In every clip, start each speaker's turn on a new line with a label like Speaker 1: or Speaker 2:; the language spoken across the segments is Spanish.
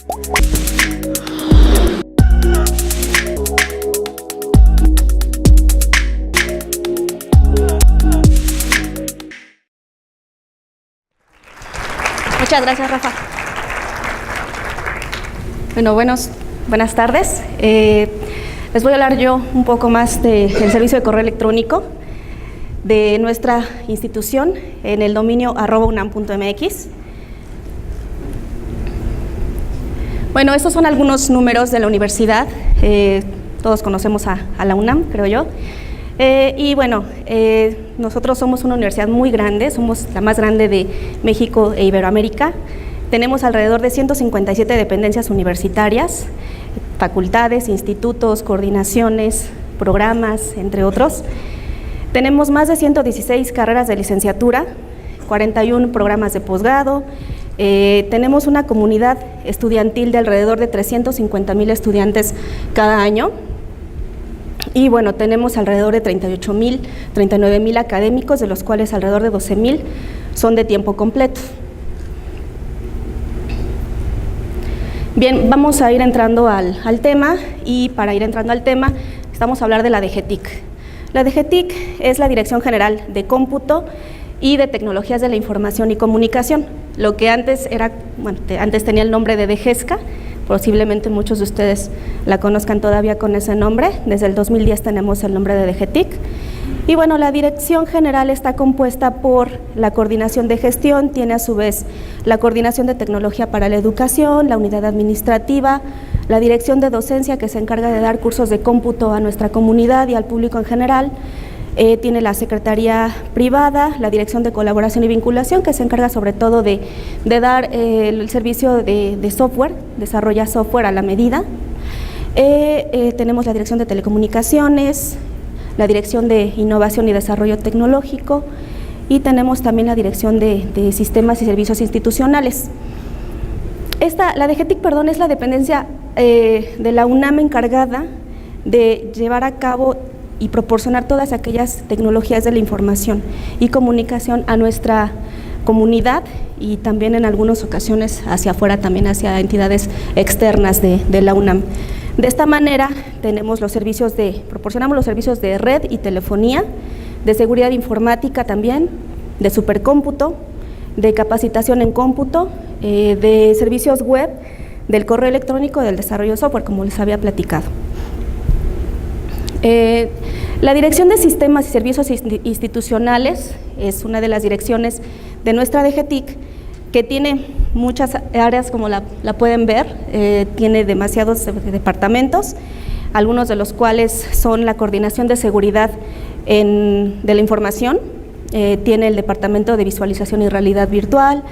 Speaker 1: Muchas gracias, Rafa. Bueno, buenas tardes. Les voy a hablar yo un poco más del servicio de correo electrónico de nuestra institución en el dominio @unam.mx. Bueno, estos son algunos números de la universidad. Todos conocemos a la UNAM, creo yo. Y bueno, nosotros somos una universidad muy grande, somos la más grande de México e Iberoamérica. Tenemos alrededor de 157 dependencias universitarias, facultades, institutos, coordinaciones, programas, entre otros. Tenemos más de 116 carreras de licenciatura, 41 programas de posgrado. Tenemos una comunidad estudiantil de alrededor de 350,000 estudiantes cada año. Y bueno, tenemos alrededor de 38,000, 39,000 académicos, de los cuales alrededor de 12,000 son de tiempo completo. Bien, vamos a ir entrando al tema, y para ir entrando al tema, estamos a hablar de la DGTIC. La DGTIC es la Dirección General de Cómputo y de Tecnologías de la Información y Comunicación. Lo que antes era, bueno, antes tenía el nombre de DGESCA, posiblemente muchos de ustedes la conozcan todavía con ese nombre. Desde el 2010 tenemos el nombre de DGTIC. Y bueno, la Dirección General está compuesta por la Coordinación de Gestión, tiene a su vez la Coordinación de Tecnología para la Educación, la Unidad Administrativa, la Dirección de Docencia, que se encarga de dar cursos de cómputo a nuestra comunidad y al público en general. Tiene la Secretaría Privada, la Dirección de Colaboración y Vinculación, que se encarga sobre todo de dar el servicio de software, desarrolla software a la medida. Tenemos la Dirección de Telecomunicaciones, la Dirección de Innovación y Desarrollo Tecnológico, y tenemos también la Dirección de Sistemas y Servicios Institucionales. La DGTIC, es la dependencia de la UNAM encargada de llevar a cabo y proporcionar todas aquellas tecnologías de la información y comunicación a nuestra comunidad, y también en algunas ocasiones hacia afuera, también hacia entidades externas de la UNAM. De esta manera proporcionamos los servicios de red y telefonía, de seguridad informática también, de supercómputo, de capacitación en cómputo, de servicios web, del correo electrónico y del desarrollo de software, como les había platicado. La Dirección de Sistemas y Servicios Institucionales es una de las direcciones de nuestra DGTIC, que tiene muchas áreas, como la pueden ver. Tiene demasiados departamentos, algunos de los cuales son la Coordinación de Seguridad de la Información, tiene el Departamento de Visualización y Realidad Virtual,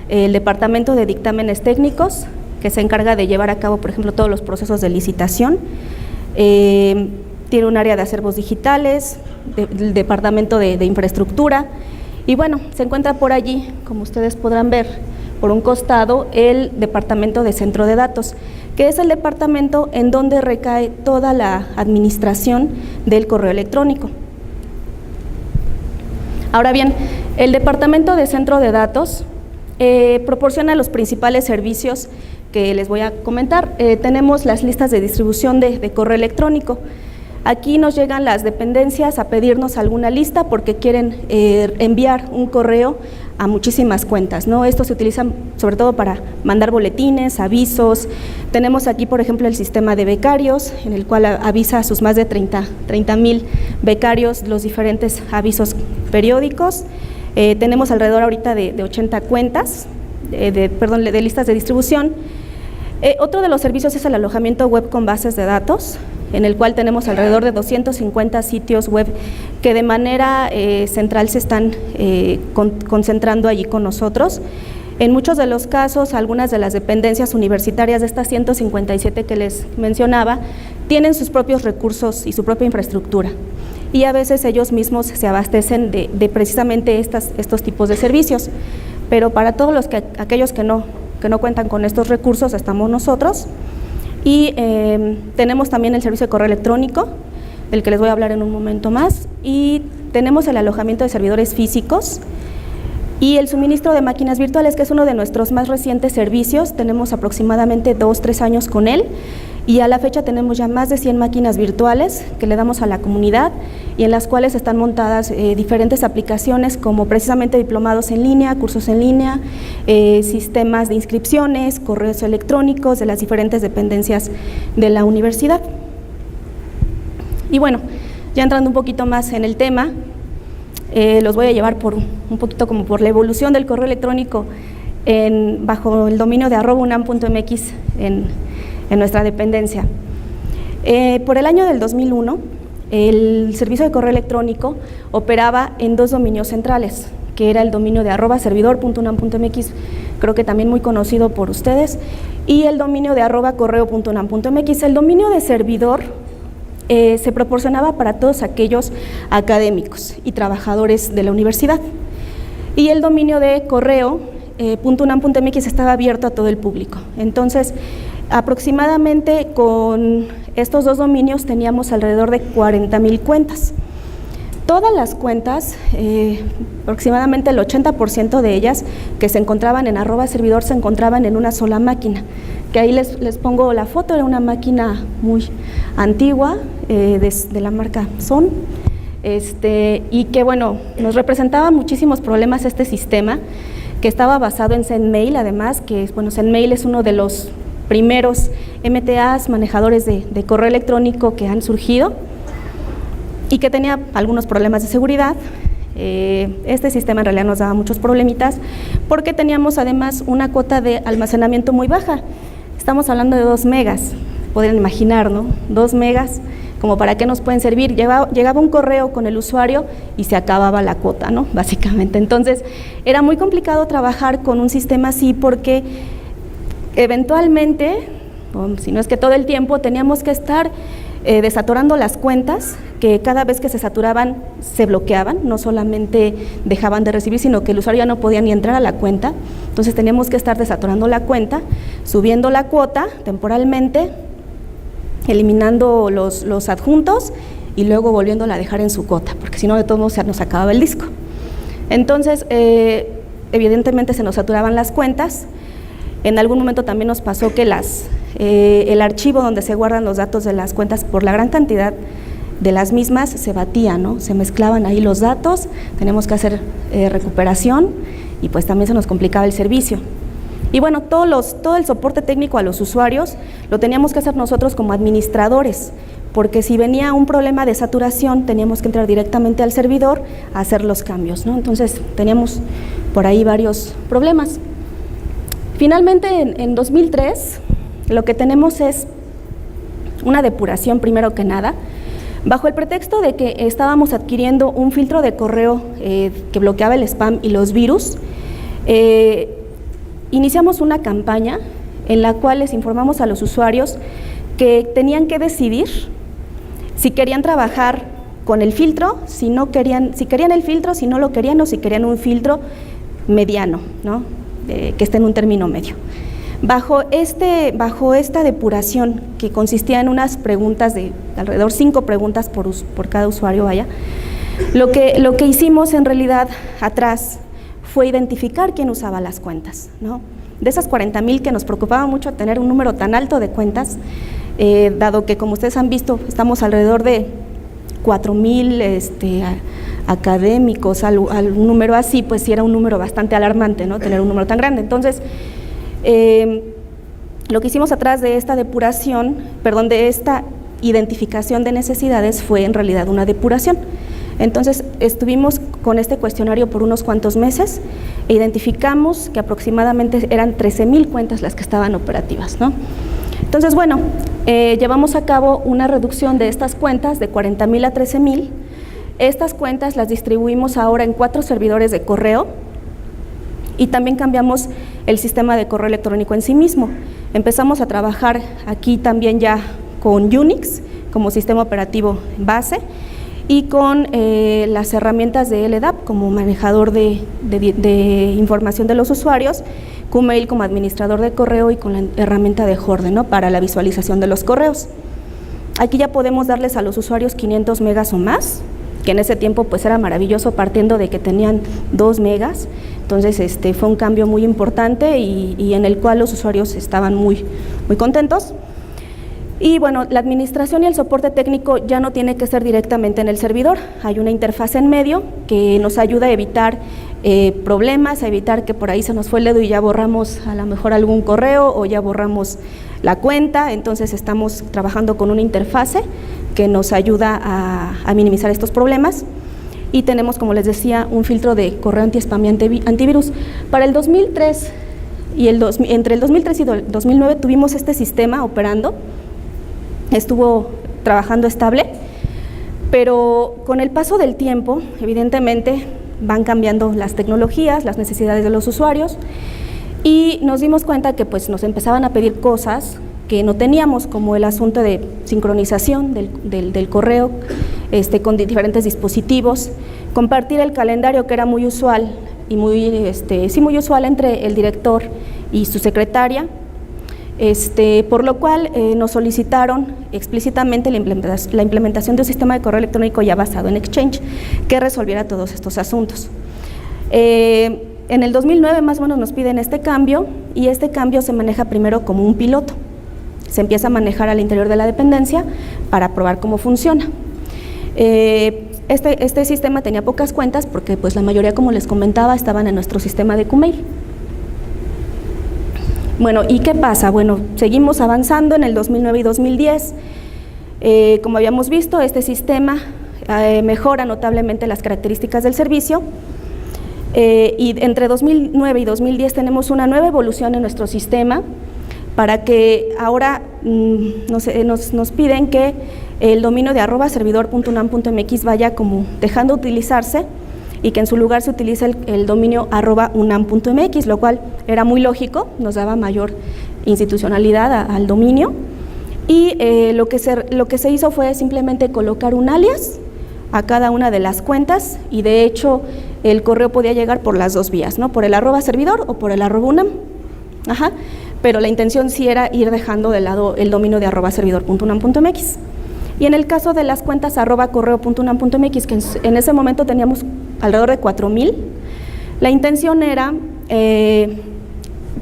Speaker 1: el Departamento de Dictámenes Técnicos, que se encarga de llevar a cabo, por ejemplo, todos los procesos de licitación. Tiene un área de acervos digitales, el Departamento de Infraestructura, y bueno, se encuentra por allí, como ustedes podrán ver, por un costado, el Departamento de Centro de Datos, que es el departamento en donde recae toda la administración del correo electrónico. Ahora bien, el Departamento de Centro de Datos proporciona los principales servicios que les voy a comentar. Tenemos las listas de distribución de correo electrónico. Aquí nos llegan las dependencias a pedirnos alguna lista porque quieren enviar un correo a muchísimas cuentas, ¿no? Estos se utilizan sobre todo para mandar boletines, avisos. Tenemos aquí, por ejemplo, el sistema de becarios, en el cual avisa a sus más de 30,000 becarios los diferentes avisos periódicos. Tenemos alrededor ahorita de 80 cuentas, de listas de distribución. Otro de los servicios es el alojamiento web con bases de datos, en el cual tenemos alrededor de 250 sitios web que de manera central se están concentrando allí con nosotros. En muchos de los casos, algunas de las dependencias universitarias de estas 157 que les mencionaba, tienen sus propios recursos y su propia infraestructura, y a veces ellos mismos se abastecen de precisamente estos tipos de servicios. Pero para todos aquellos que no cuentan con estos recursos, estamos nosotros. Y tenemos también el servicio de correo electrónico, del que les voy a hablar en un momento más, y tenemos el alojamiento de servidores físicos, Y el suministro de máquinas virtuales, que es uno de nuestros más recientes servicios, tenemos aproximadamente 2-3 años con él, y a la fecha tenemos ya más de 100 máquinas virtuales que le damos a la comunidad y en las cuales están montadas diferentes aplicaciones como precisamente diplomados en línea, cursos en línea, sistemas de inscripciones, correos electrónicos de las diferentes dependencias de la universidad. Y bueno, ya entrando un poquito más en el tema, los voy a llevar por un poquito como por la evolución del correo electrónico bajo el dominio de @unam.mx en nuestra dependencia. Por el año del 2001, el servicio de correo electrónico operaba en 2 dominios centrales, que era el dominio de @servidor.unam.mx, creo que también muy conocido por ustedes, y el dominio de @correo.unam.mx. El dominio de servidor se proporcionaba para todos aquellos académicos y trabajadores de la universidad, y el dominio de correo.unam.mx estaba abierto a todo el público. Entonces, aproximadamente con estos 2 dominios teníamos alrededor de 40,000 cuentas. Todas las cuentas, aproximadamente el 80% de ellas que se encontraban en @servidor se encontraban en una sola máquina, que ahí les pongo la foto. Era una máquina muy antigua de la marca Son, y que bueno, nos representaba muchísimos problemas este sistema, que estaba basado en Sendmail, además, que bueno, Sendmail es uno de los primeros MTAs, manejadores de correo electrónico que han surgido, y que tenía algunos problemas de seguridad. Este sistema en realidad nos daba muchos problemitas, porque teníamos además una cuota de almacenamiento muy baja. Estamos hablando de 2 megas, podrían imaginar, ¿no? 2 megas, como para qué nos pueden servir. Llegaba un correo con el usuario y se acababa la cuota, ¿no? Básicamente. Entonces, era muy complicado trabajar con un sistema así, porque eventualmente, si no es que todo el tiempo, teníamos que estar desatorando las cuentas, que cada vez que se saturaban se bloqueaban, no solamente dejaban de recibir, sino que el usuario ya no podía ni entrar a la cuenta. Entonces teníamos que estar desatorando la cuenta, subiendo la cuota temporalmente, eliminando los adjuntos y luego volviéndola a dejar en su cuota, porque si no, de todos modos nos acababa el disco. Entonces, evidentemente se nos saturaban las cuentas. En algún momento también nos pasó que el archivo donde se guardan los datos de las cuentas, por la gran cantidad de las mismas, se batía, ¿no? Se mezclaban ahí los datos, tenemos que hacer recuperación, y pues también se nos complicaba el servicio. Y bueno, todo el soporte técnico a los usuarios lo teníamos que hacer nosotros como administradores, porque si venía un problema de saturación teníamos que entrar directamente al servidor a hacer los cambios, ¿no? Entonces teníamos por ahí varios problemas. Finalmente, en 2003, lo que tenemos es una depuración, primero que nada, bajo el pretexto de que estábamos adquiriendo un filtro de correo que bloqueaba el spam y los virus. Iniciamos una campaña en la cual les informamos a los usuarios que tenían que decidir si querían trabajar con el filtro, si querían el filtro, si no lo querían, o si querían un filtro mediano, ¿no? Que esté en un término medio. Bajo esta depuración, que consistía en unas preguntas de alrededor 5 preguntas por cada usuario, lo que hicimos en realidad atrás fue identificar quién usaba las cuentas, ¿no? De esas 40,000, que nos preocupaba mucho tener un número tan alto de cuentas, dado que, como ustedes han visto, estamos alrededor de 4,000 académicos, un número así, pues sí era un número bastante alarmante, ¿no? Tener un número tan grande. Entonces, lo que hicimos atrás de esta depuración, de esta identificación de necesidades, fue en realidad una depuración. Entonces, estuvimos con este cuestionario por unos cuantos meses e identificamos que aproximadamente eran 13,000 cuentas las que estaban operativas, ¿no? Entonces, bueno, llevamos a cabo una reducción de estas cuentas de 40,000 a 13,000. Estas cuentas las distribuimos ahora en 4 servidores de correo, y también cambiamos el sistema de correo electrónico en sí mismo. Empezamos a trabajar aquí también ya con Unix como sistema operativo base, y con las herramientas de LDAP como manejador de información de los usuarios, Qmail como administrador de correo, y con la herramienta de Horde, ¿no? Para la visualización de los correos. Aquí ya podemos darles a los usuarios 500 megas o más, que en ese tiempo pues era maravilloso, partiendo de que tenían 2 megas. Entonces fue un cambio muy importante y en el cual los usuarios estaban muy contentos. Y bueno, la administración y el soporte técnico ya no tiene que ser directamente en el servidor, hay una interfaz en medio que nos ayuda a evitar problemas, a evitar que por ahí se nos fue el dedo y ya borramos a lo mejor algún correo o ya borramos la cuenta. Entonces estamos trabajando con una interfase que nos ayuda a minimizar estos problemas. Y tenemos, como les decía, un filtro de correo anti-spam y antivirus. Para el 2003 y entre el 2003 y el 2009 tuvimos este sistema operando, estuvo trabajando estable, pero con el paso del tiempo, evidentemente, van cambiando las tecnologías, las necesidades de los usuarios, y nos dimos cuenta que pues nos empezaban a pedir cosas que no teníamos, como el asunto de sincronización del correo con diferentes dispositivos, compartir el calendario, que era muy usual y muy usual entre el director y su secretaria, por lo cual nos solicitaron explícitamente la implementación de un sistema de correo electrónico ya basado en Exchange que resolviera todos estos asuntos. En el 2009 más o menos nos piden este cambio, y este cambio se maneja primero como un piloto. Se empieza a manejar al interior de la dependencia para probar cómo funciona. Este sistema tenía pocas cuentas porque pues la mayoría, como les comentaba, estaban en nuestro sistema de Qmail. Bueno, ¿y qué pasa? Bueno, seguimos avanzando en el 2009 y 2010. Como habíamos visto, este sistema mejora notablemente las características del servicio, y entre 2009 y 2010 tenemos una nueva evolución en nuestro sistema, para que ahora nos piden que el dominio de @servidor.unam.mx vaya como dejando de utilizarse, y que en su lugar se utilice el dominio @unam.mx, lo cual era muy lógico, nos daba mayor institucionalidad al dominio. Y lo que se hizo fue simplemente colocar un alias a cada una de las cuentas, y de hecho el correo podía llegar por las dos vías, ¿no? Por el @servidor o por el @unam. Pero la intención sí era ir dejando de lado el dominio de @servidor.unam.mx. Y en el caso de las cuentas @correo.unam.mx, que en ese momento teníamos alrededor de 4,000, la intención era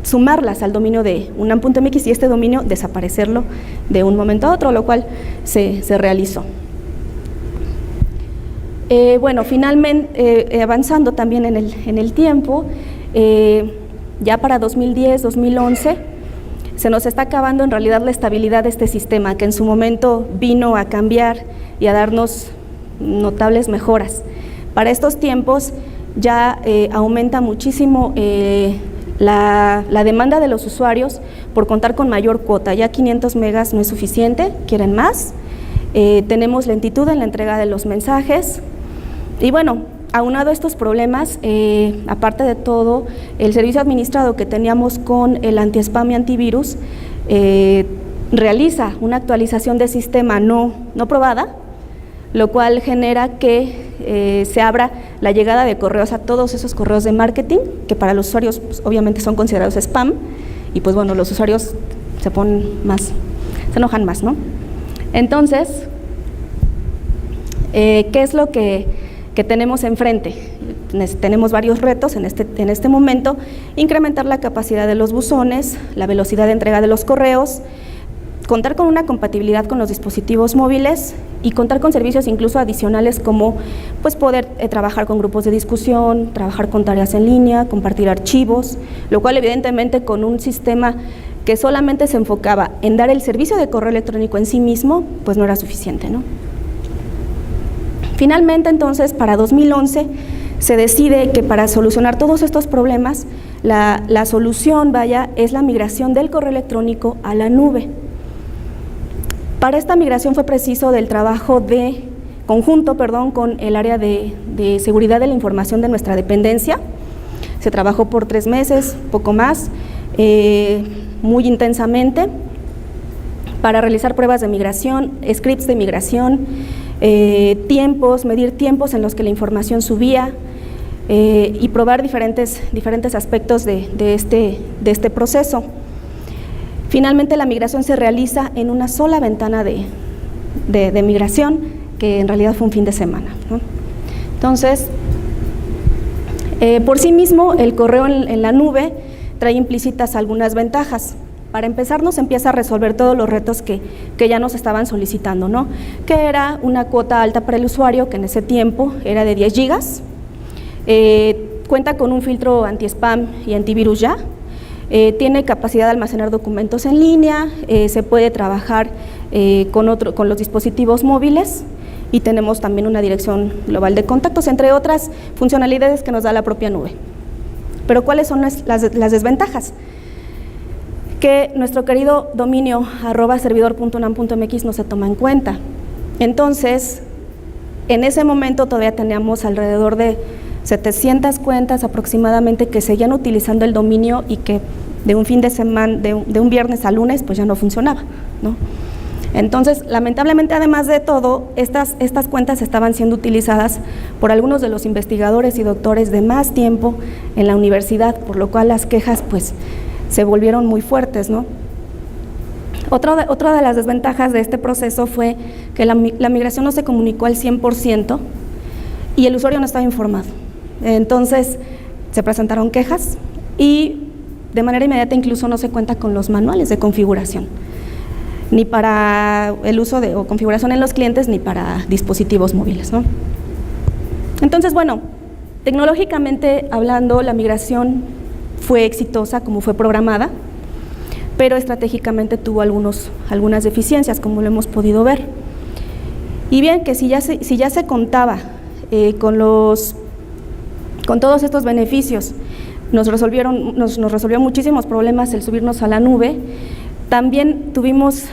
Speaker 1: sumarlas al dominio de unam.mx y este dominio desaparecerlo de un momento a otro, lo cual se realizó. Bueno, finalmente, avanzando también en el tiempo, ya para 2010, 2011, se nos está acabando en realidad la estabilidad de este sistema, que en su momento vino a cambiar y a darnos notables mejoras. Para estos tiempos ya aumenta muchísimo la demanda de los usuarios por contar con mayor cuota. Ya 500 megas no es suficiente, quieren más. Tenemos lentitud en la entrega de los mensajes, y bueno, aunado a estos problemas, aparte de todo, el servicio administrado que teníamos con el anti-spam y antivirus realiza una actualización de sistema no probada, lo cual genera que se abra la llegada de correos a todos esos correos de marketing, que para los usuarios pues, obviamente son considerados spam, y pues bueno, los usuarios se enojan más, ¿no? Entonces, ¿qué es lo que tenemos enfrente? Tenemos varios retos en este momento: incrementar la capacidad de los buzones, la velocidad de entrega de los correos, contar con una compatibilidad con los dispositivos móviles y contar con servicios incluso adicionales como pues poder trabajar con grupos de discusión, trabajar con tareas en línea, compartir archivos, lo cual evidentemente con un sistema que solamente se enfocaba en dar el servicio de correo electrónico en sí mismo, pues no era suficiente, ¿no? Finalmente, entonces, para 2011 se decide que para solucionar todos estos problemas, la solución, es la migración del correo electrónico a la nube. Para esta migración fue preciso del trabajo conjunto con el área de seguridad de la información de nuestra dependencia. Se trabajó por 3 meses, poco más, muy intensamente, para realizar pruebas de migración, scripts de migración, medir tiempos en los que la información subía, y probar diferentes aspectos de este proceso. Finalmente, la migración se realiza en una sola ventana de migración, que en realidad fue un fin de semana, ¿no? Entonces, por sí mismo, el correo en la nube trae implícitas algunas ventajas. Para empezar, nos empieza a resolver todos los retos que ya nos estaban solicitando, ¿no? Que era una cuota alta para el usuario, que en ese tiempo era de 10 gigas, cuenta con un filtro anti-spam y antivirus ya, tiene capacidad de almacenar documentos en línea, se puede trabajar con los dispositivos móviles, y tenemos también una dirección global de contactos, entre otras funcionalidades que nos da la propia nube. Pero ¿cuáles son las desventajas? Que nuestro querido dominio @servidor.unam.mx no se toma en cuenta. Entonces, en ese momento todavía teníamos alrededor de 700 cuentas aproximadamente que seguían utilizando el dominio y que de un fin de semana, de un viernes a lunes, pues ya no funcionaba, ¿no? Entonces, lamentablemente, además de todo, estas cuentas estaban siendo utilizadas por algunos de los investigadores y doctores de más tiempo en la universidad, por lo cual las quejas, pues, se volvieron muy fuertes, ¿no? Otra de las desventajas de este proceso fue que la migración no se comunicó al 100% y el usuario no estaba informado. Entonces, se presentaron quejas y de manera inmediata incluso no se cuenta con los manuales de configuración, ni para el uso o configuración en los clientes, ni para dispositivos móviles, ¿no? Entonces, bueno, tecnológicamente hablando, la migración fue exitosa como fue programada, pero estratégicamente tuvo algunas deficiencias, como lo hemos podido ver. Y bien, que si ya se contaba con todos estos beneficios, nos resolvió muchísimos problemas el subirnos a la nube. También tuvimos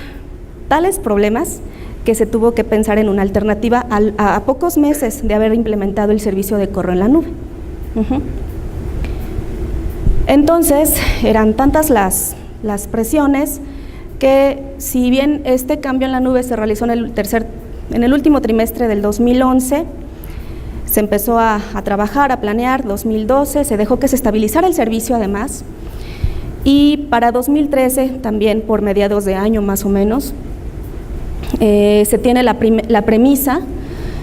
Speaker 1: tales problemas que se tuvo que pensar en una alternativa a pocos meses de haber implementado el servicio de correo en la nube. Entonces, eran tantas las presiones que, si bien este cambio en la nube se realizó en el último trimestre del 2011, se empezó a trabajar, a planear, 2012, se dejó que se estabilizara el servicio además, y para 2013, también por mediados de año más o menos, se tiene la premisa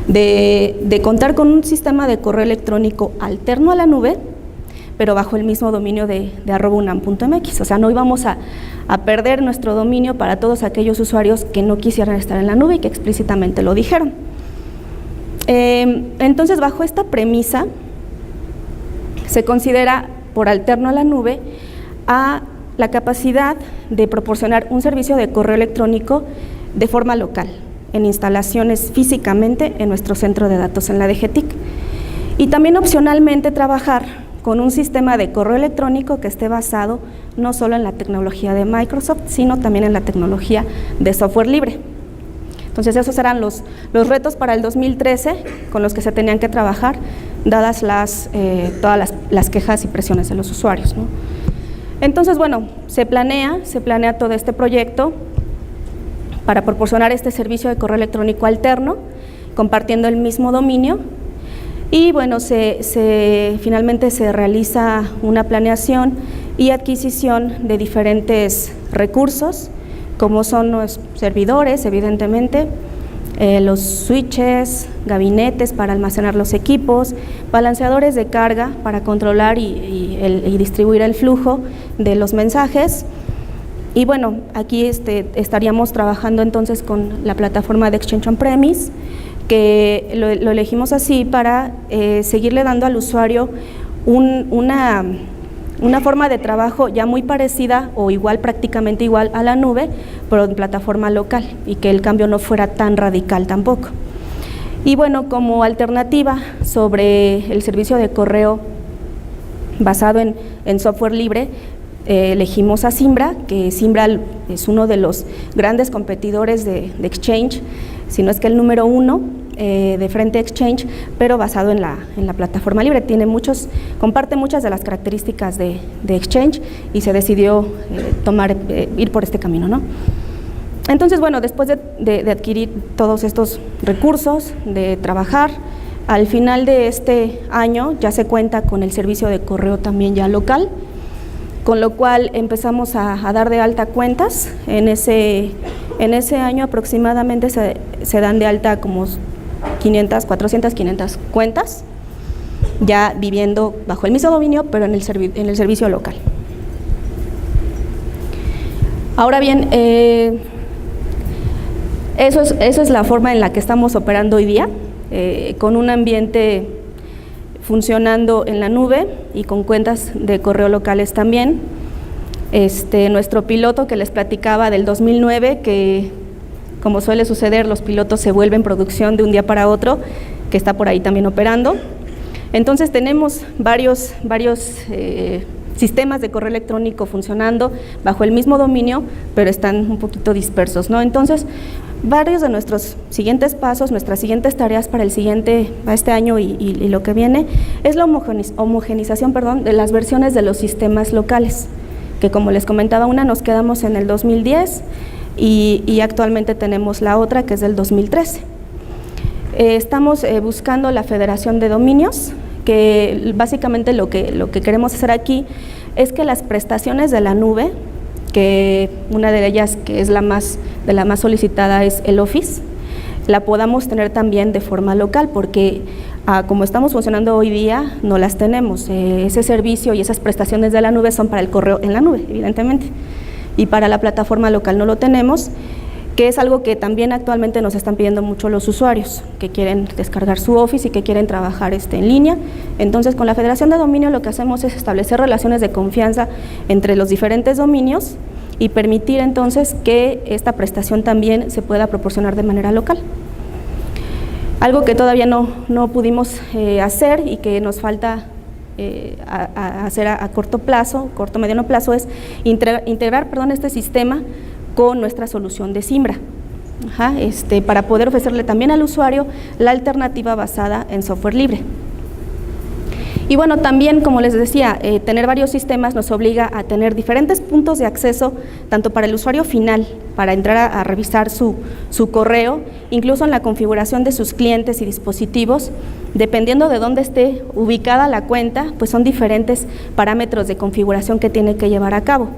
Speaker 1: de contar con un sistema de correo electrónico alterno a la nube, pero bajo el mismo dominio de @unam.mx. O sea, no íbamos a perder nuestro dominio para todos aquellos usuarios que no quisieran estar en la nube y que explícitamente lo dijeron. Entonces, bajo esta premisa, se considera por alterno a la nube a la capacidad de proporcionar un servicio de correo electrónico de forma local, en instalaciones físicamente en nuestro centro de datos en la DGTIC. Y también opcionalmente trabajar con un sistema de correo electrónico que esté basado no solo en la tecnología de Microsoft, sino también en la tecnología de software libre. Entonces, esos eran los retos para el 2013 con los que se tenían que trabajar, dadas todas las quejas y presiones de los usuarios, ¿no? Entonces, bueno, se planea todo este proyecto para proporcionar este servicio de correo electrónico alterno, compartiendo el mismo dominio. Y bueno, finalmente se realiza una planeación y adquisición de diferentes recursos, como son los servidores, evidentemente, los switches, gabinetes para almacenar los equipos, balanceadores de carga para controlar y distribuir el flujo de los mensajes. Y bueno, aquí estaríamos trabajando entonces con la plataforma de Exchange On-Premise, que lo elegimos así para seguirle dando al usuario una forma de trabajo ya muy parecida o prácticamente igual a la nube, pero en plataforma local, y que el cambio no fuera tan radical tampoco. Y bueno, como alternativa sobre el servicio de correo basado en software libre, elegimos a Zimbra, que Zimbra es uno de los grandes competidores de Exchange, si no es que el número 1 de frente a Exchange, pero basado en la plataforma libre. Comparte muchas de las características de Exchange y se decidió ir por este camino, ¿no? Entonces, bueno, después de adquirir todos estos recursos, de trabajar, al final de este año ya se cuenta con el servicio de correo también ya local, con lo cual empezamos a dar de alta cuentas. En ese año aproximadamente se dan de alta como 500, 400, 500 cuentas, ya viviendo bajo el mismo dominio, pero en el servicio local. Ahora bien, eso es la forma en la que estamos operando hoy día, con un ambiente funcionando en la nube y con cuentas de correo locales también. Nuestro piloto que les platicaba del 2009, que como suele suceder, los pilotos se vuelven producción de un día para otro, que está por ahí también operando. Entonces tenemos varios sistemas de correo electrónico funcionando bajo el mismo dominio, pero están un poquito dispersos, ¿no? Entonces, varios de nuestros siguientes pasos, nuestras siguientes tareas para este año y lo que viene, es la homogenización, de las versiones de los sistemas locales, que como les comentaba, una nos quedamos en el 2010 y actualmente tenemos la otra que es del 2013. Estamos buscando la federación de dominios, que básicamente lo que queremos hacer aquí es que las prestaciones de la nube, que una de ellas que es la más solicitada es el Office, la podamos tener también de forma local, porque como estamos funcionando hoy día no las tenemos. Ese servicio y esas prestaciones de la nube son para el correo en la nube, evidentemente, y para la plataforma local no lo tenemos, que es algo que también actualmente nos están pidiendo mucho los usuarios, que quieren descargar su Office y que quieren trabajar en línea. Entonces, con la federación de dominio lo que hacemos es establecer relaciones de confianza entre los diferentes dominios y permitir entonces que esta prestación también se pueda proporcionar de manera local. Algo que todavía no pudimos hacer y que nos falta hacer a corto mediano plazo, es integrar este sistema con nuestra solución de Zimbra, para poder ofrecerle también al usuario la alternativa basada en software libre. Y bueno, también, como les decía, tener varios sistemas nos obliga a tener diferentes puntos de acceso, tanto para el usuario final, para entrar a revisar su correo, incluso en la configuración de sus clientes y dispositivos, dependiendo de dónde esté ubicada la cuenta, pues son diferentes parámetros de configuración que tiene que llevar a cabo.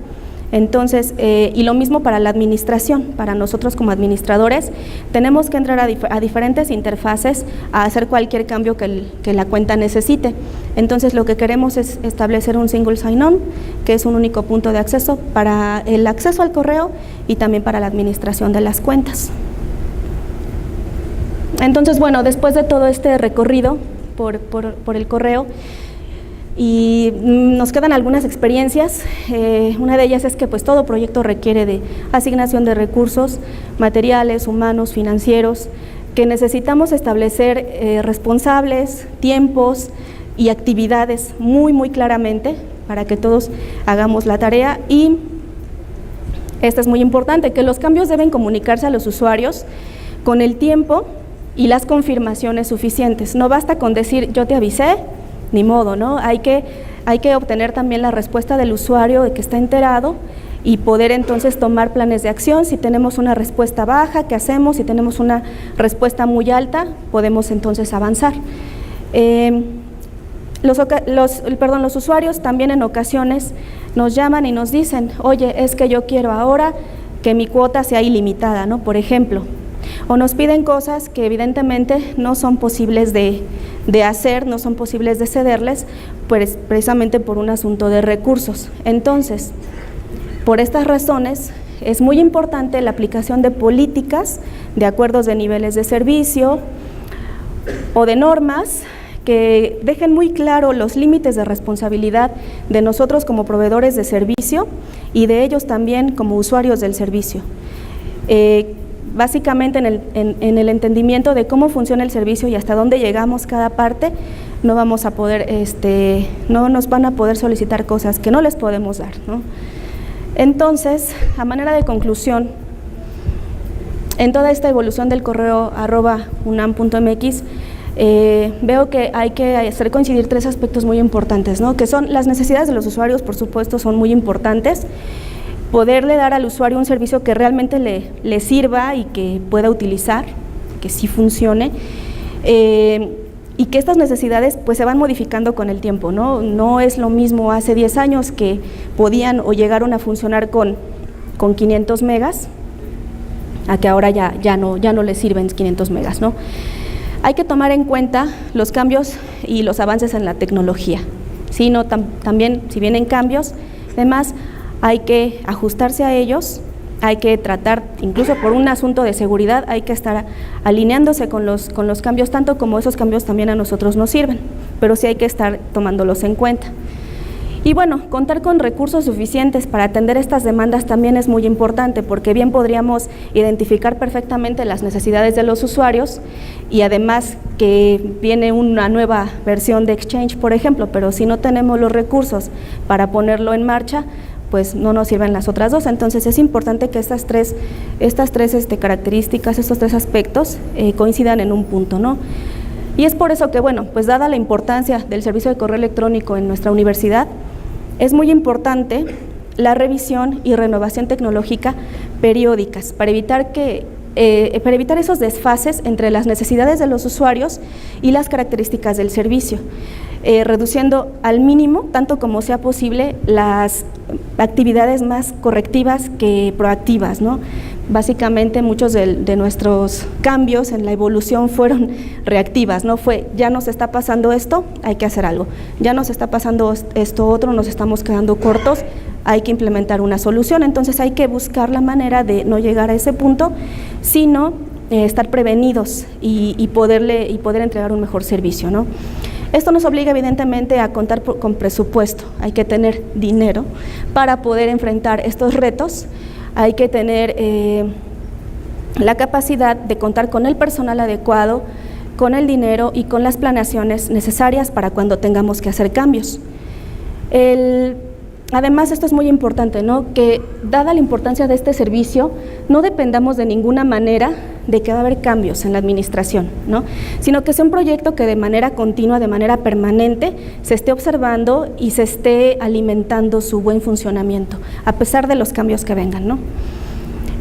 Speaker 1: Entonces, y lo mismo para la administración, para nosotros como administradores, tenemos que entrar a diferentes interfaces a hacer cualquier cambio que la cuenta necesite. Entonces, lo que queremos es establecer un single sign-on, que es un único punto de acceso para el acceso al correo y también para la administración de las cuentas. Entonces, bueno, después de todo este recorrido por el correo, y nos quedan algunas experiencias. Una de ellas es que pues todo proyecto requiere de asignación de recursos materiales, humanos, financieros, que necesitamos establecer responsables, tiempos y actividades muy claramente para que todos hagamos la tarea. Y esto es muy importante, que los cambios deben comunicarse a los usuarios con el tiempo y las confirmaciones suficientes. No basta con decir yo te avisé, ni modo, ¿no? Hay que obtener también la respuesta del usuario de que está enterado y poder entonces tomar planes de acción. Si tenemos una respuesta baja, ¿qué hacemos? Si tenemos una respuesta muy alta, podemos entonces avanzar. Los usuarios también en ocasiones nos llaman y nos dicen, oye, es que yo quiero ahora que mi cuota sea ilimitada, ¿no? Por ejemplo, o nos piden cosas que evidentemente no son posibles de hacer, no son posibles de cederles, pues precisamente por un asunto de recursos. Entonces, por estas razones, es muy importante la aplicación de políticas, de acuerdos de niveles de servicio o de normas que dejen muy claro los límites de responsabilidad de nosotros como proveedores de servicio y de ellos también como usuarios del servicio. Básicamente en el entendimiento de cómo funciona el servicio y hasta dónde llegamos cada parte, no vamos a poder, no nos van a poder solicitar cosas que no les podemos dar, ¿no? Entonces, a manera de conclusión, en toda esta evolución del correo @unam.mx, veo que hay que hacer coincidir tres aspectos muy importantes, ¿no? Que son las necesidades de los usuarios, por supuesto, son muy importantes. Poderle dar al usuario un servicio que realmente le sirva y que pueda utilizar, que sí funcione, y que estas necesidades pues se van modificando con el tiempo, ¿no? No es lo mismo hace 10 años que podían o llegaron a funcionar con 500 megas, a que ahora ya no les sirven 500 megas, ¿no? Hay que tomar en cuenta los cambios y los avances en la tecnología. ¿Sí? No, también, si vienen cambios, además hay que ajustarse a ellos, hay que tratar, incluso por un asunto de seguridad, hay que estar alineándose con los cambios, tanto como esos cambios también a nosotros nos sirven, pero sí hay que estar tomándolos en cuenta. Y bueno, contar con recursos suficientes para atender estas demandas también es muy importante, porque bien podríamos identificar perfectamente las necesidades de los usuarios y además que viene una nueva versión de Exchange, por ejemplo, pero si no tenemos los recursos para ponerlo en marcha, pues no nos sirven las otras dos. Entonces es importante que estas tres características, estos tres aspectos coincidan en un punto, ¿no? Y es por eso que, bueno, pues dada la importancia del servicio de correo electrónico en nuestra universidad, es muy importante la revisión y renovación tecnológica periódicas para evitar esos desfases entre las necesidades de los usuarios y las características del servicio, reduciendo al mínimo, tanto como sea posible, las actividades más correctivas que proactivas, ¿no? Básicamente muchos de nuestros cambios en la evolución fueron reactivas, ¿no? Fue, ya nos está pasando esto, hay que hacer algo, ya nos está pasando esto otro, nos estamos quedando cortos, hay que implementar una solución. Entonces hay que buscar la manera de no llegar a ese punto, sino estar prevenidos y poder entregar un mejor servicio, ¿no? Esto nos obliga evidentemente a contar con presupuesto, hay que tener dinero para poder enfrentar estos retos, hay que tener la capacidad de contar con el personal adecuado, con el dinero y con las planeaciones necesarias para cuando tengamos que hacer cambios. Además, esto es muy importante, ¿no? Que dada la importancia de este servicio, no dependamos de ninguna manera de que va a haber cambios en la administración, ¿no? Sino que sea un proyecto que de manera continua, de manera permanente, se esté observando y se esté alimentando su buen funcionamiento, a pesar de los cambios que vengan, ¿no?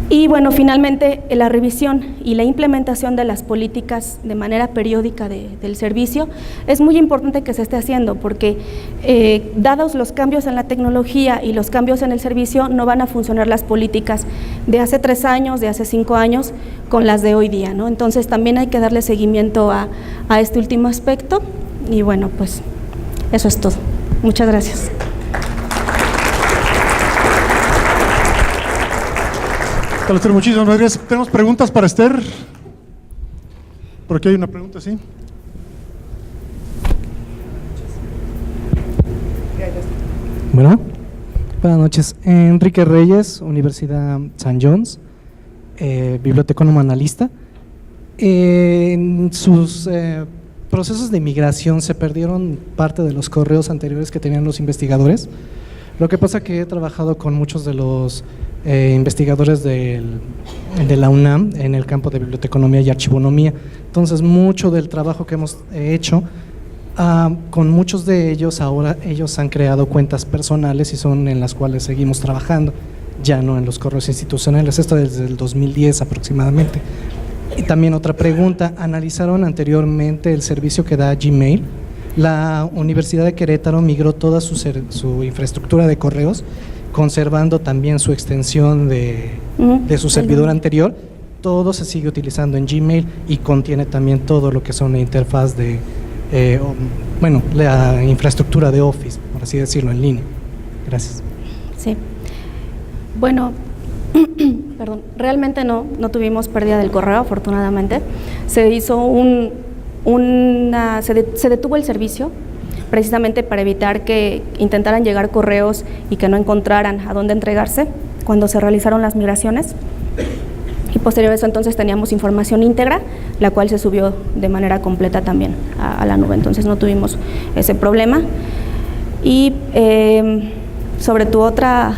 Speaker 1: Y bueno, finalmente, la revisión y la implementación de las políticas de manera periódica del servicio es muy importante que se esté haciendo, porque dados los cambios en la tecnología y los cambios en el servicio, no van a funcionar las políticas de hace 3 años, de hace 5 años, con las de hoy día, ¿no? Entonces también hay que darle seguimiento a este último aspecto y bueno, pues eso es todo. Muchas gracias.
Speaker 2: Esther, muchísimas gracias. ¿Tenemos preguntas para Esther? Por aquí hay una pregunta, ¿sí?
Speaker 3: Bueno, buenas noches. Enrique Reyes, Universidad St. John's, bibliotecónomo analista. En sus procesos de migración se perdieron parte de los correos anteriores que tenían los investigadores. Lo que pasa que he trabajado con muchos de los investigadores de la UNAM en el campo de biblioteconomía y archivonomía. Entonces, mucho del trabajo que hemos hecho, con muchos de ellos, ahora ellos han creado cuentas personales y son en las cuales seguimos trabajando, ya no en los correos institucionales, esto desde el 2010 aproximadamente. Y también otra pregunta, ¿analizaron anteriormente el servicio que da Gmail? La Universidad de Querétaro migró toda su infraestructura de correos, conservando también su extensión de su servidor anterior. Todo se sigue utilizando en Gmail y contiene también todo lo que son la interfaz de, la infraestructura de Office, por así decirlo, en línea. Gracias.
Speaker 1: Sí. Bueno, perdón, realmente no tuvimos pérdida del correo, afortunadamente. Se hizo se detuvo el servicio precisamente para evitar que intentaran llegar correos y que no encontraran a dónde entregarse cuando se realizaron las migraciones. Y posterior a eso entonces teníamos información íntegra, la cual se subió de manera completa también a la nube, entonces no tuvimos ese problema. Y sobre tu otra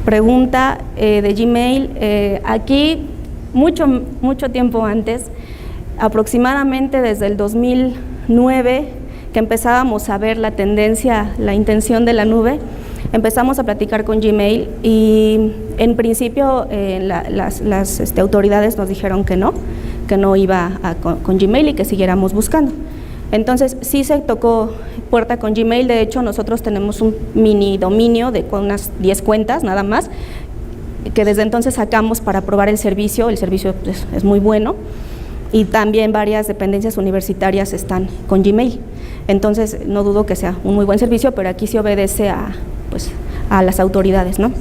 Speaker 1: pregunta de Gmail, aquí mucho tiempo antes, aproximadamente desde el 2009, que empezábamos a ver la tendencia, la intención de la nube, empezamos a platicar con Gmail y en principio las autoridades nos dijeron que no iba con Gmail y que siguiéramos buscando. Entonces sí se tocó puerta con Gmail. De hecho, nosotros tenemos un mini dominio con unas 10 cuentas nada más, que desde entonces sacamos para probar el servicio. El servicio es muy bueno. y también varias dependencias universitarias están con Gmail. Entonces, no dudo que sea un muy buen servicio, pero aquí se obedece a, pues, a las autoridades, ¿no?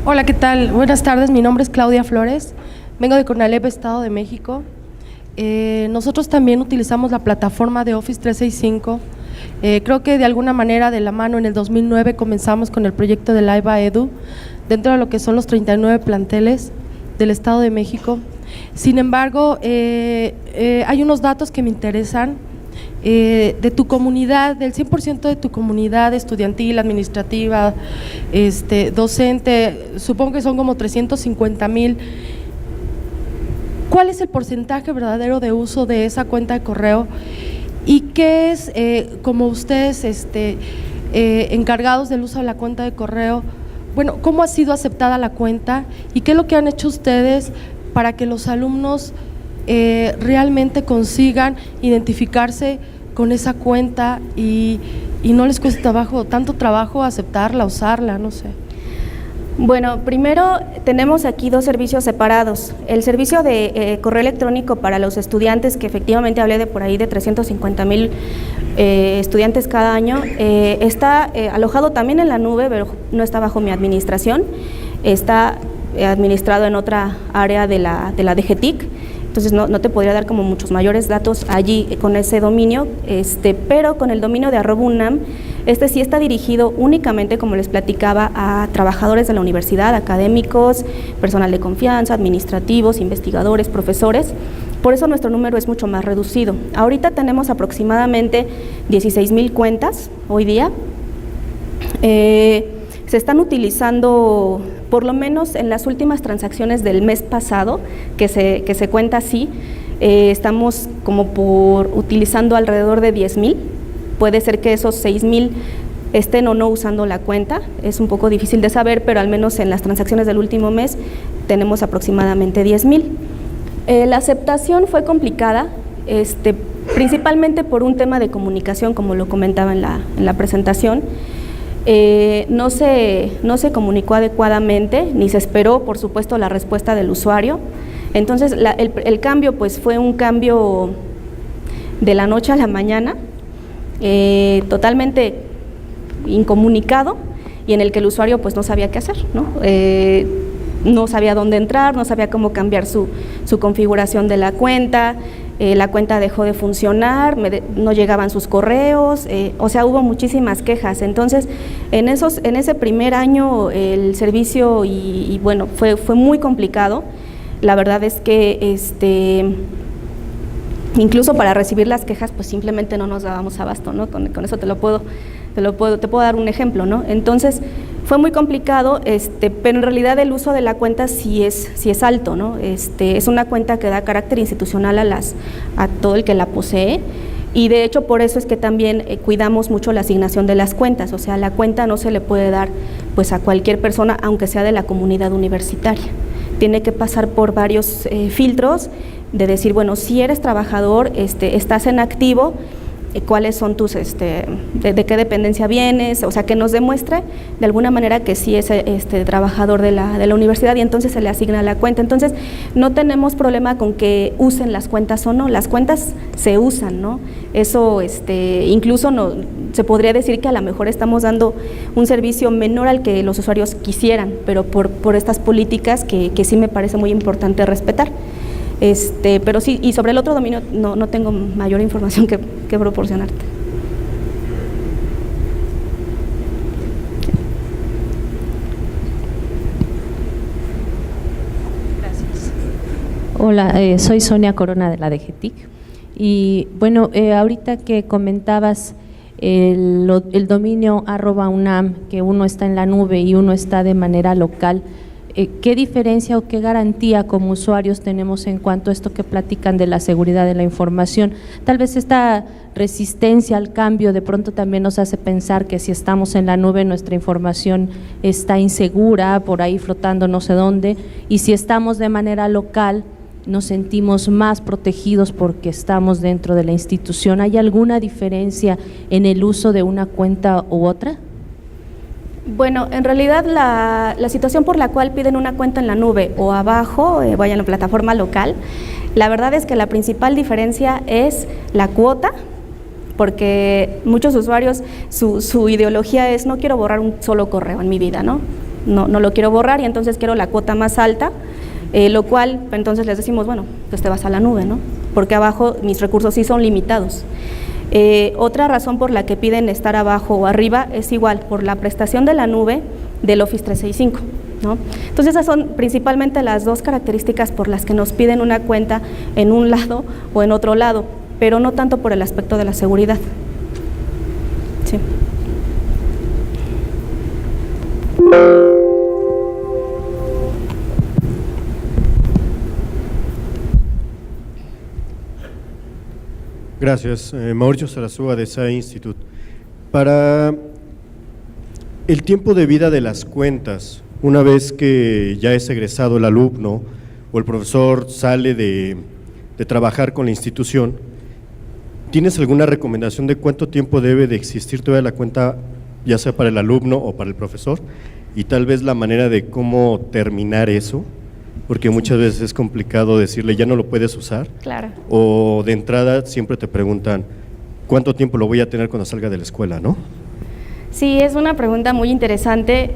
Speaker 4: Hola, ¿qué tal? Buenas tardes, mi nombre es Claudia Flores, vengo de Conalep, Estado de México. Nosotros también utilizamos la plataforma de Office 365. Creo que de alguna manera de la mano en el 2009 comenzamos con el proyecto de Live Edu dentro de lo que son los 39 planteles del Estado de México. Sin embargo, hay unos datos que me interesan de tu comunidad, del 100% de tu comunidad estudiantil, administrativa, docente, supongo que son como 350,000. ¿Cuál es el porcentaje verdadero de uso de esa cuenta de correo? ¿Y qué es, como ustedes encargados del uso de la cuenta de correo, bueno, cómo ha sido aceptada la cuenta y qué es lo que han hecho ustedes para que los alumnos realmente consigan identificarse con esa cuenta y no les cueste tanto trabajo aceptarla, usarla, no sé?
Speaker 1: Bueno, primero tenemos aquí dos servicios separados. El servicio de correo electrónico para los estudiantes, que efectivamente hablé de por ahí de 350,000 estudiantes cada año, está alojado también en la nube, pero no está bajo mi administración, está administrado en otra área de la DGTIC. Entonces no te podría dar como muchos mayores datos allí con ese dominio, pero con el dominio de @UNAM, sí está dirigido únicamente, como les platicaba, a trabajadores de la universidad, académicos, personal de confianza, administrativos, investigadores, profesores. Por eso nuestro número es mucho más reducido. Ahorita tenemos aproximadamente 16,000 cuentas hoy día. Se están utilizando, por lo menos en las últimas transacciones del mes pasado, que se cuenta así, estamos como por utilizando alrededor de 10,000. Puede ser que esos 6,000 estén o no usando la cuenta, es un poco difícil de saber, pero al menos en las transacciones del último mes tenemos aproximadamente 10,000. La aceptación fue complicada, principalmente por un tema de comunicación, como lo comentaba en la presentación. No se comunicó adecuadamente, ni se esperó, por supuesto, la respuesta del usuario. Entonces, el cambio pues fue un cambio de la noche a la mañana, totalmente incomunicado, y en el que el usuario pues no sabía qué hacer, ¿no? No sabía dónde entrar, no sabía cómo cambiar su configuración de la cuenta dejó de funcionar, no llegaban sus correos, o sea, hubo muchísimas quejas. Entonces, en ese primer año el servicio y bueno, fue muy complicado. La verdad es que incluso para recibir las quejas pues simplemente no nos dábamos abasto, ¿no? Con eso te puedo dar un ejemplo, ¿no? Entonces fue muy complicado, pero en realidad el uso de la cuenta sí es alto, ¿no? Es una cuenta que da carácter institucional a todo el que la posee, y de hecho por eso es que también cuidamos mucho la asignación de las cuentas. O sea, la cuenta no se le puede dar pues a cualquier persona, aunque sea de la comunidad universitaria. Tiene que pasar por varios filtros de decir, bueno, si eres trabajador, estás en activo, cuáles son tus, de qué dependencia vienes, o sea, que nos demuestre de alguna manera que sí es trabajador de la universidad, y entonces se le asigna la cuenta. Entonces, no tenemos problema con que usen las cuentas o no, las cuentas se usan, ¿no? Eso, incluso se podría decir que a lo mejor estamos dando un servicio menor al que los usuarios quisieran, pero por estas políticas que sí me parece muy importante respetar. Pero sí, y sobre el otro dominio no tengo mayor información que proporcionarte.
Speaker 5: Gracias. Hola, soy Sonia Corona de la DGTIC. Y bueno, ahorita que comentabas el dominio @UNAM, que uno está en la nube y uno está de manera local, ¿qué diferencia o qué garantía como usuarios tenemos en cuanto a esto que platican de la seguridad de la información? Tal vez esta resistencia al cambio de pronto también nos hace pensar que si estamos en la nube nuestra información está insegura, por ahí flotando no sé dónde, y si estamos de manera local nos sentimos más protegidos porque estamos dentro de la institución. ¿Hay alguna diferencia en el uso de una cuenta u otra?
Speaker 1: Bueno, en realidad la situación por la cual piden una cuenta en la nube o abajo, vaya en la plataforma local, la verdad es que la principal diferencia es la cuota, porque muchos usuarios, su ideología es: no quiero borrar un solo correo en mi vida, ¿no? No lo quiero borrar y entonces quiero la cuota más alta, lo cual entonces les decimos, bueno, pues te vas a la nube, ¿no? Porque abajo mis recursos sí son limitados. Otra razón por la que piden estar abajo o arriba es igual, por la prestación de la nube del Office 365, ¿no? Entonces esas son principalmente las dos características por las que nos piden una cuenta en un lado o en otro lado, pero no tanto por el aspecto de la seguridad. Sí.
Speaker 6: Gracias. Mauricio Sarasúa de SAE Institute. Para el tiempo de vida de las cuentas, una vez que ya es egresado el alumno o el profesor sale de trabajar con la institución, ¿tienes alguna recomendación de cuánto tiempo debe de existir todavía la cuenta, ya sea para el alumno o para el profesor? Y tal vez la manera de cómo terminar eso, porque muchas veces es complicado decirle ya no lo puedes usar.
Speaker 1: Claro.
Speaker 6: O de entrada siempre te preguntan ¿cuánto tiempo lo voy a tener cuando salga de la escuela, no?
Speaker 1: Sí, es una pregunta muy interesante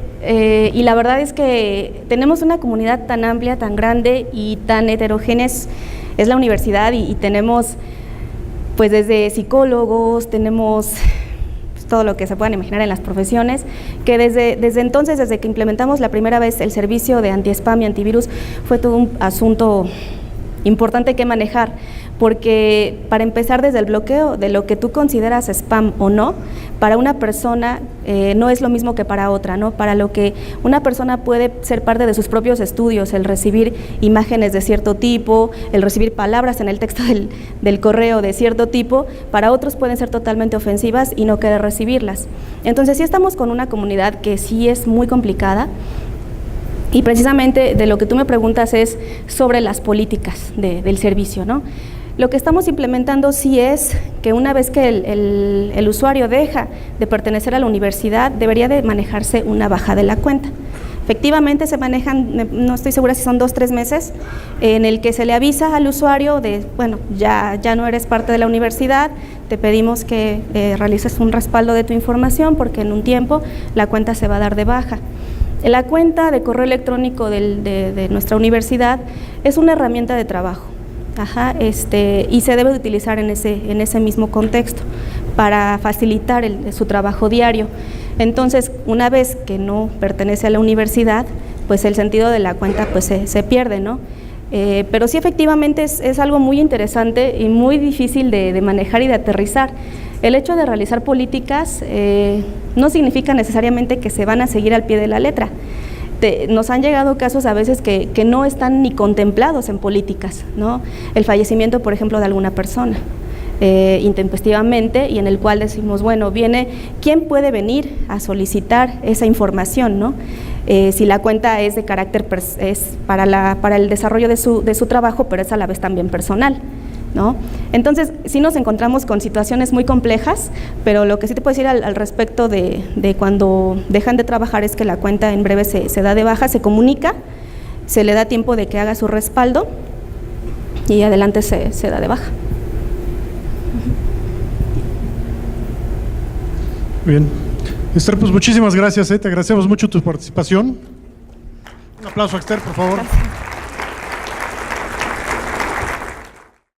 Speaker 1: y la verdad es que tenemos una comunidad tan amplia, tan grande y tan heterogénea, es la universidad y tenemos pues desde psicólogos, tenemos pues, todo lo que se puedan imaginar en las profesiones, que desde entonces, desde que implementamos la primera vez el servicio de anti-spam y antivirus, fue todo un asunto importante que manejar, porque para empezar desde el bloqueo de lo que tú consideras spam o no, para una persona no es lo mismo que para otra, ¿no? Para lo que una persona puede ser parte de sus propios estudios, el recibir imágenes de cierto tipo, el recibir palabras en el texto del correo de cierto tipo, para otros pueden ser totalmente ofensivas y no querer recibirlas. Entonces sí estamos con una comunidad que sí es muy complicada. Y precisamente de lo que tú me preguntas es sobre las políticas del servicio, ¿no? Lo que estamos implementando sí es que una vez que el usuario deja de pertenecer a la universidad, debería de manejarse una baja de la cuenta. Efectivamente se manejan, no estoy segura si son 2 o 3 meses, en el que se le avisa al usuario de, bueno, ya no eres parte de la universidad, te pedimos que realices un respaldo de tu información porque en un tiempo la cuenta se va a dar de baja. La cuenta de correo electrónico de nuestra universidad es una herramienta de trabajo, y se debe de utilizar en ese mismo contexto para facilitar su trabajo diario. Entonces, una vez que no pertenece a la universidad, pues el sentido de la cuenta pues se pierde, ¿no? Pero sí, efectivamente es algo muy interesante y muy difícil de manejar y de aterrizar. El hecho de realizar políticas no significa necesariamente que se van a seguir al pie de la letra. Nos han llegado casos a veces que no están ni contemplados en políticas, ¿no? El fallecimiento, por ejemplo, de alguna persona intempestivamente, y en el cual decimos, bueno, ¿quién puede venir a solicitar esa información, ¿no? Si la cuenta es de carácter, es para el desarrollo de su trabajo, pero es a la vez también personal, ¿no? Entonces, sí nos encontramos con situaciones muy complejas, pero lo que sí te puedo decir al respecto de cuando dejan de trabajar es que la cuenta en breve se da de baja, se comunica, se le da tiempo de que haga su respaldo y adelante se da de baja.
Speaker 2: Bien. Esther, pues muchísimas gracias, te agradecemos mucho tu participación. Un aplauso a Esther, por favor.
Speaker 1: Gracias.